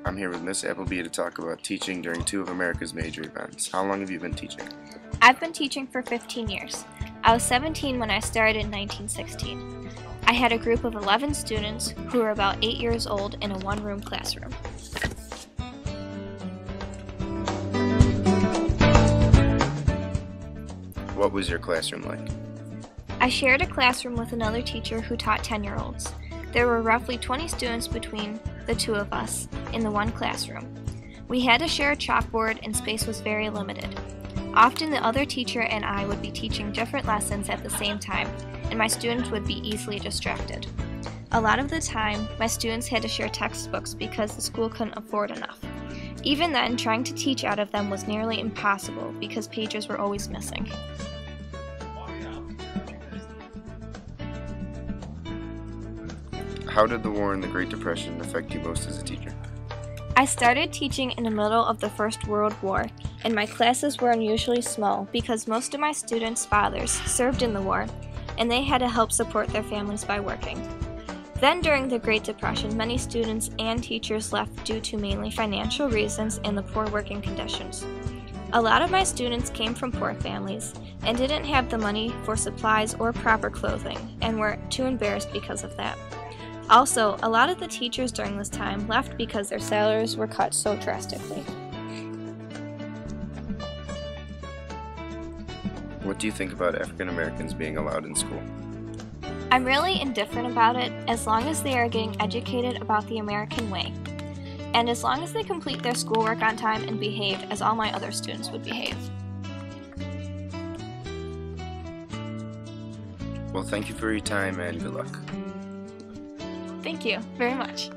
I'm here with Miss Appleby to talk about teaching during two of America's major events. How long have you been teaching? I've been teaching for 15 years. I was 17 when I started in 1916. I had a group of 11 students who were about 8 years old in a one-room classroom. What was your classroom like? I shared a classroom with another teacher who taught 10-year-olds. There were roughly 20 students between the two of us in the one classroom. We had to share a chalkboard and space was very limited. Often the other teacher and I would be teaching different lessons at the same time, and my students would be easily distracted. A lot of the time, my students had to share textbooks because the school couldn't afford enough. Even then, trying to teach out of them was nearly impossible because pages were always missing. How did the war and the Great Depression affect you most as a teacher? I started teaching in the middle of the First World War, and my classes were unusually small because most of my students' fathers served in the war, and they had to help support their families by working. Then during the Great Depression, many students and teachers left due to mainly financial reasons and the poor working conditions. A lot of my students came from poor families and didn't have the money for supplies or proper clothing and were too embarrassed because of that. Also, a lot of the teachers during this time left because their salaries were cut so drastically. What do you think about African Americans being allowed in school? I'm really indifferent about it as long as they are getting educated about the American way, and as long as they complete their schoolwork on time and behave as all my other students would behave. Well, thank you for your time and good luck. Thank you very much.